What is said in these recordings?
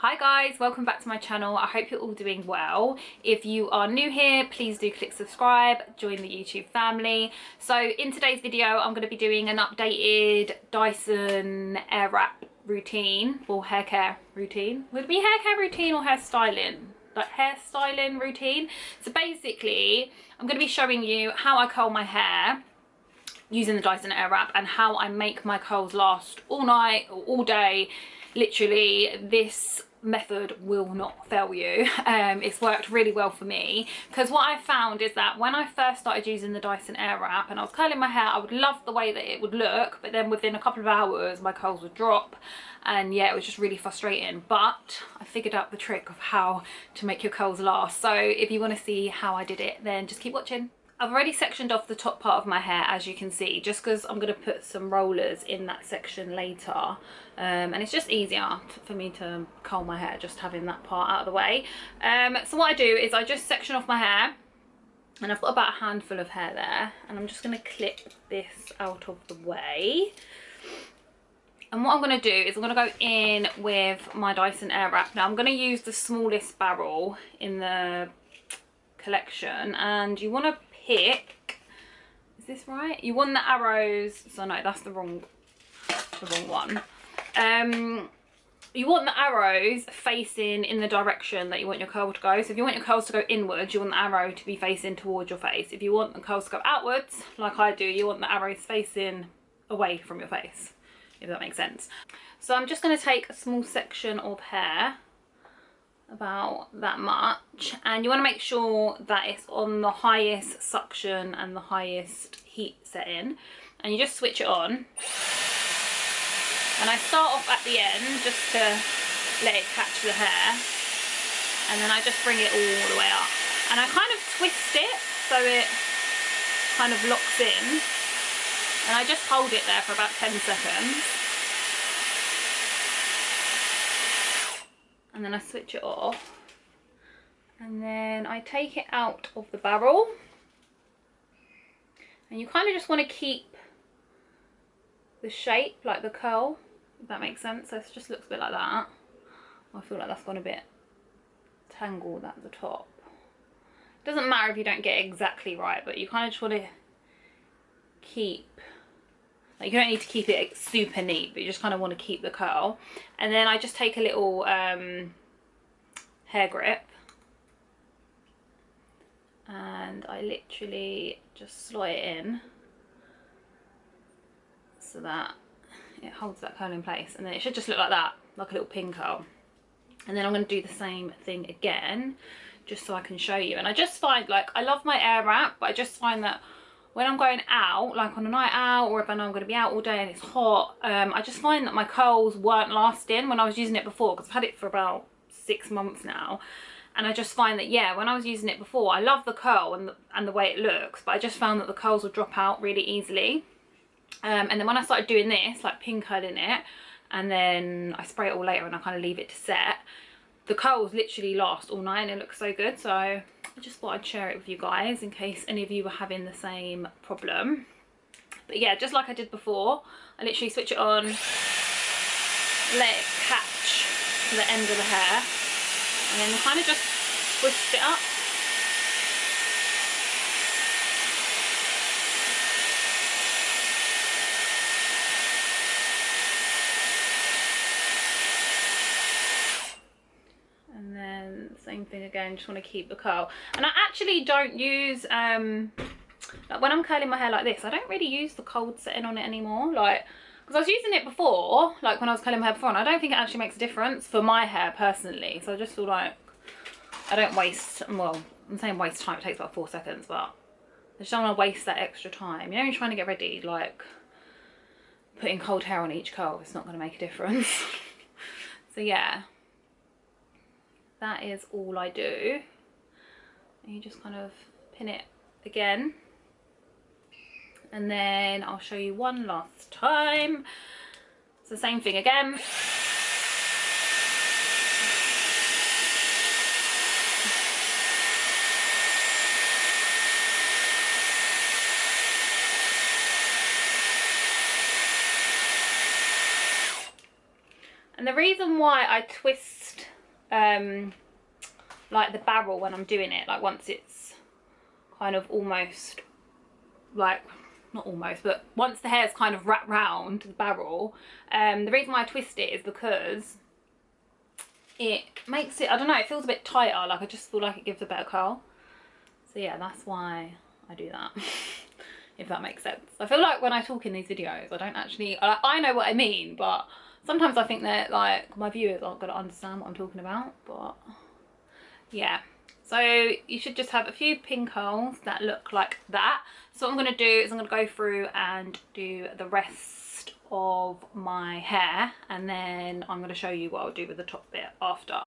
Hi guys, welcome back to my channel. I hope you're all doing well. If you are new here, please do click subscribe, join the YouTube family. So in today's video, I'm going to be doing an updated Dyson Airwrap routine or hair care routine. Would it be hair care routine or hair styling? Like hair styling routine. So basically, I'm going to be showing you how I curl my hair using the Dyson Airwrap and how I make my curls last all night or all day. Literally, this method will not fail you. It's worked really well for me, because what I found is that when I first started using the Dyson Airwrap and I was curling my hair, I would love the way that it would look, but then within a couple of hours my curls would drop, and yeah, it was just really frustrating. But I figured out the trick of how to make your curls last. So if you want to see how I did it, then just keep watching. I've already sectioned off the top part of my hair, as you can see, just because I'm going to put some rollers in that section later, and it's just easier for me to curl my hair just having that part out of the way. So what I do is I just section off my hair, and I've got about a handful of hair there, and I'm just going to clip this out of the way. And what I'm going to do is I'm going to go in with my Dyson Airwrap. Now I'm going to use the smallest barrel in the collection, and you want to pick, is this right? You want the arrows, so no, that's the wrong one. You want the arrows facing in the direction that you want your curl to go. So if you want your curls to go inwards, you want the arrow to be facing towards your face. If you want the curls to go outwards, like I do, you want the arrows facing away from your face, if that makes sense. So I'm just going to take a small section of hair, about that much, and you want to make sure that it's on the highest suction and the highest heat setting, and you just switch it on. And I start off at the end just to let it catch the hair, and then I just bring it all the way up, and I kind of twist it so it kind of locks in, and I just hold it there for about 10 seconds. And then I switch it off, and then I take it out of the barrel, and you kind of just want to keep the shape, like the curl, if that makes sense. So it just looks a bit like that. I feel like that's gone a bit tangled at the top. It doesn't matter if you don't get it exactly right, but you kind of just want to keep, like, you don't need to keep it super neat, but you just kind of want to keep the curl. And then I just take a little hair grip, and I literally just slot it in so that it holds that curl in place, and then it should just look like that, like a little pin curl. And then I'm going to do the same thing again, just so I can show you. And I just find, like, I love my Airwrap, but I just find that when I'm going out, like on a night out, or if I know I'm going to be out all day and it's hot, I just find that my curls weren't lasting when I was using it before, because I've had it for about 6 months now. And I just find that, yeah, when I was using it before, I love the curl and the way it looks, but I just found that the curls would drop out really easily. And then when I started doing this, like pin curling it, and then I spray it all later and I kind of leave it to set, the curls literally last all night and it looks so good. So I just thought I'd share it with you guys in case any of you were having the same problem. But yeah, just like I did before, I literally switch it on, let it catch to the end of the hair, and then kind of just twist it up. And then same thing again, just want to keep the curl. And I actually don't use like when I'm curling my hair like this, I don't really use the cold setting on it anymore, like, because I was using it before, like when I was curling my hair before, and I don't think it actually makes a difference for my hair personally. So I just feel like I don't waste, well, I'm saying waste time, it takes about 4 seconds, but I just don't want to waste that extra time. You know, you're trying to get ready, like putting cold hair on each curl, it's not going to make a difference. So yeah, that is all I do. And you just kind of pin it again, and then I'll show you one last time. It's the same thing again. And the reason why I twist like the barrel when I'm doing it, like once it's kind of almost, like, not almost, but once the hair's kind of wrapped round the barrel, the reason why I twist it is because it makes it, I don't know, it feels a bit tighter, like I just feel like it gives a better curl. So yeah, that's why I do that. If that makes sense. I feel like when I talk in these videos, I don't actually, I know what I mean, but sometimes I think that like my viewers aren't going to understand what I'm talking about. But yeah, so you should just have a few pin curls that look like that. So what I'm going to do is I'm going to go through and do the rest of my hair, and then I'm going to show you what I'll do with the top bit after.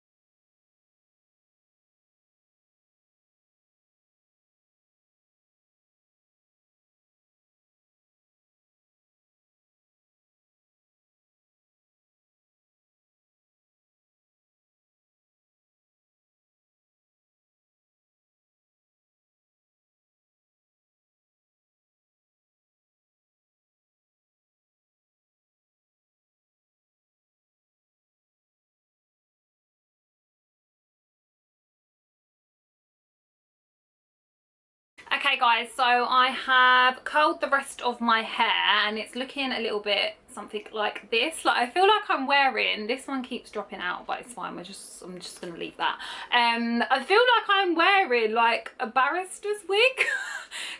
Okay guys, so I have curled the rest of my hair and it's looking a little bit something like this. Like I feel like I'm wearing, this one keeps dropping out, but it's fine, I'm just gonna leave that. I feel like I'm wearing like a barrister's wig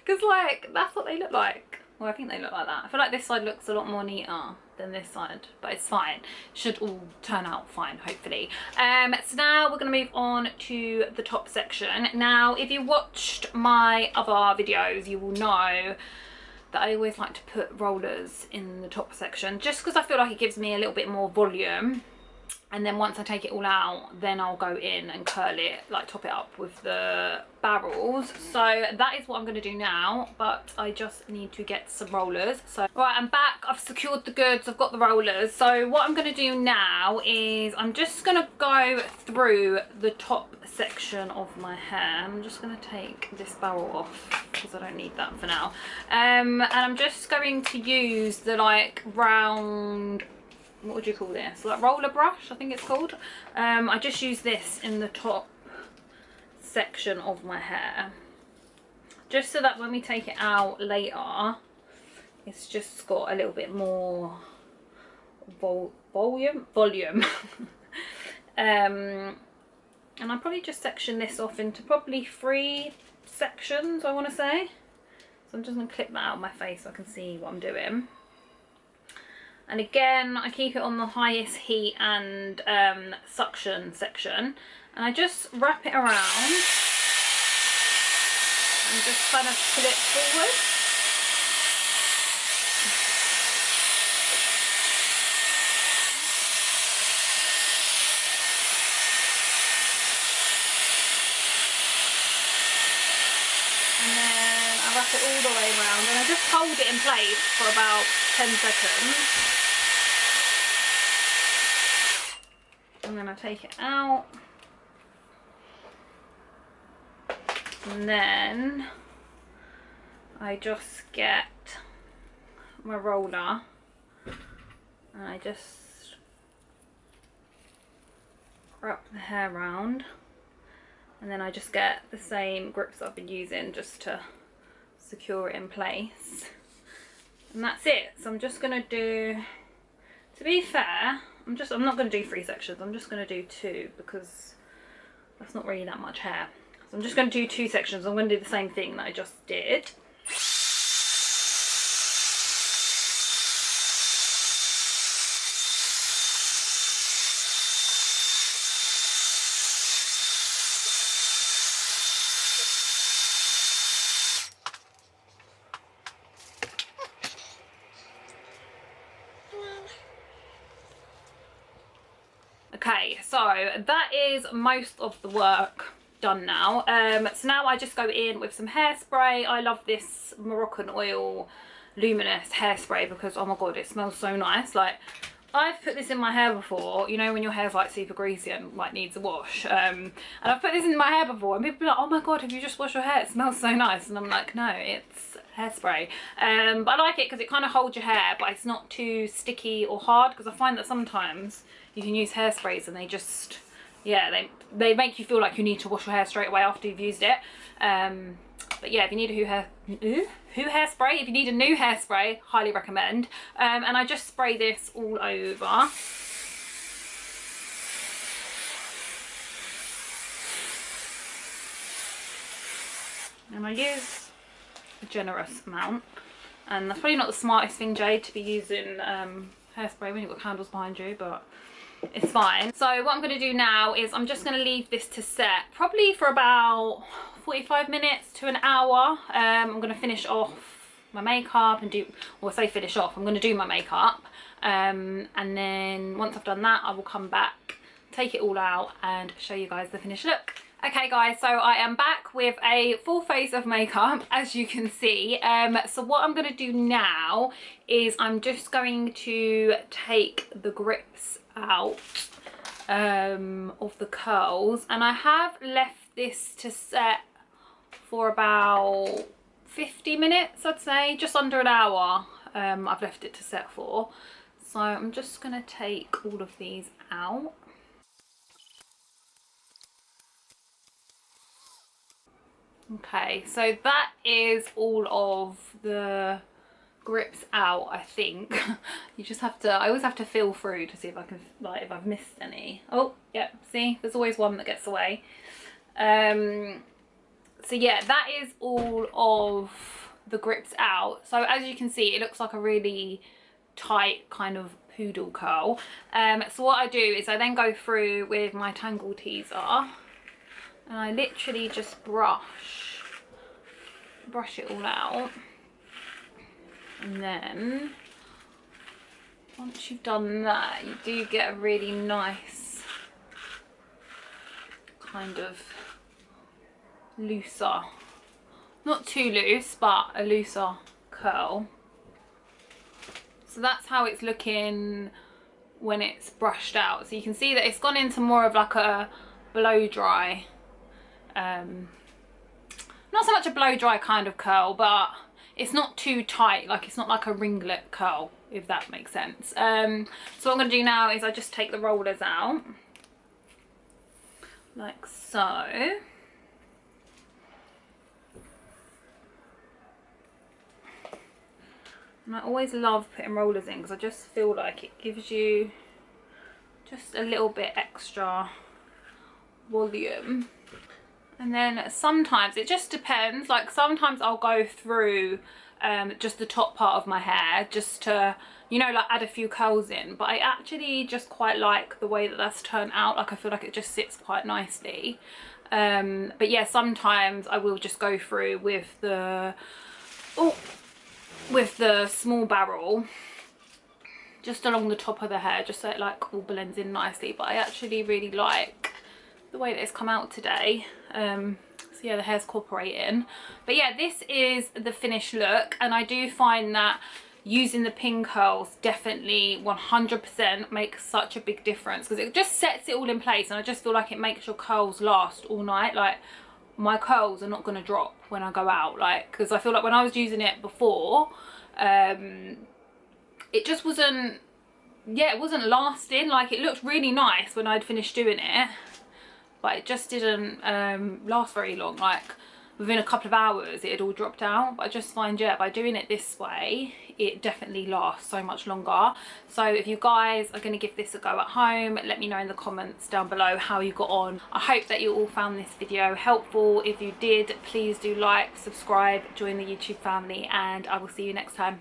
because like that's what they look like. Well, I think they look like that. I feel like this side looks a lot more neater than this side, but it's fine. Should all turn out fine, hopefully. So now we're going to move on to the top section. Now, if you watched my other videos, you will know that I always like to put rollers in the top section, just because I feel like it gives me a little bit more volume. And then once I take it all out, then I'll go in and curl it, like top it up with the barrels. So that is what I'm going to do now, but I just need to get some rollers. So right, I'm back, I've secured the goods, I've got the rollers. So what I'm going to do now is I'm just going to go through the top section of my hair. I'm just going to take this barrel off because I don't need that for now. And I'm just going to use the like round, what would you call this, like roller brush I think it's called. I just use this in the top section of my hair just so that when we take it out later it's just got a little bit more volume. And I'll probably just section this off into probably 3 sections, I want to say. So I'm just going to clip that out of my face so I can see what I'm doing. And again, I keep it on the highest heat and suction section. And I just wrap it around and just kind of pull it forward. And then I wrap it all the way around and I just hold it in place for about 10 seconds. And then I take it out. And then I just get my roller and I just wrap the hair around. And then I just get the same grips I've been using just to secure it in place. And that's it. So I'm just going to do, to be fair, I'm not going to do 3 sections. I'm just going to do 2 because that's not really that much hair. So I'm just going to do 2 sections. I'm going to do the same thing that I just did. Okay, so that is most of the work done now. So now I just go in with some hairspray. I love this Moroccan oil luminous hairspray because, oh my god, it smells so nice. Like, I've put this in my hair before, you know when your hair's like super greasy and like needs a wash, and I've put this in my hair before and people are like, oh my god, have you just washed your hair, it smells so nice. And I'm like, no, it's hairspray. But I like it because it kind of holds your hair but it's not too sticky or hard, because I find that sometimes you can use hairsprays and they just yeah, they make you feel like you need to wash your hair straight away after you've used it. But yeah, if you need a hairspray, if you need a new hairspray, highly recommend. And I just spray this all over. And I use a generous amount. And that's probably not the smartest thing, Jade, to be using hairspray when you've got candles behind you, but it's fine. So what I'm going to do now is I'm just going to leave this to set probably for about 45 minutes to an hour. I'm going to finish off my makeup and do, or say finish off, I'm going to do my makeup. And then once I've done that, I will come back, take it all out and show you guys the finished look. Okay guys, so I am back with a full face of makeup, as you can see. So what I'm going to do now is I'm just going to take the grips out of the curls, and I have left this to set for about 50 minutes, I'd say, just under an hour. I've left it to set for. So I'm just going to take all of these out. Okay, so that is all of the grips out, I think. You just have to, I always have to feel through to see if I can, like, if I've missed any. Oh, yeah, see, there's always one that gets away. So yeah, that is all of the grips out. So as you can see, it looks like a really tight kind of poodle curl. So what I do is I then go through with my Tangle Teaser, and I literally just brush it all out. And then once you've done that, you do get a really nice kind of looser, not too loose, but a looser curl. So that's how it's looking when it's brushed out. So you can see that it's gone into more of like a blow dry, not so much a blow dry kind of curl, but it's not too tight, like it's not like a ringlet curl, if that makes sense. So what I'm going to do now is I just take the rollers out like so. And I always love putting rollers in because I just feel like it gives you just a little bit extra volume. And then sometimes, it just depends, like sometimes I'll go through just the top part of my hair just to, you know, like add a few curls in. But I actually just quite like the way that that's turned out. Like I feel like it just sits quite nicely. But yeah, sometimes I will just go through with the small barrel just along the top of the hair, just so it like all blends in nicely. But I actually really like the way that it's come out today. So yeah, the hair's cooperating. But yeah, this is the finished look, and I do find that using the pin curls definitely 100% makes such a big difference, because it just sets it all in place, and I just feel like it makes your curls last all night. Like my curls are not going to drop when I go out, like, because I feel like when I was using it before, it just wasn't, yeah, it wasn't lasting. Like it looked really nice when I'd finished doing it, but it just didn't last very long. Like within a couple of hours it had all dropped out. But I just find, yeah, by doing it this way, it definitely lasts so much longer. So if you guys are going to give this a go at home, let me know in the comments down below how you got on. I hope that you all found this video helpful. If you did, please do like, subscribe, join the YouTube family, and I will see you next time.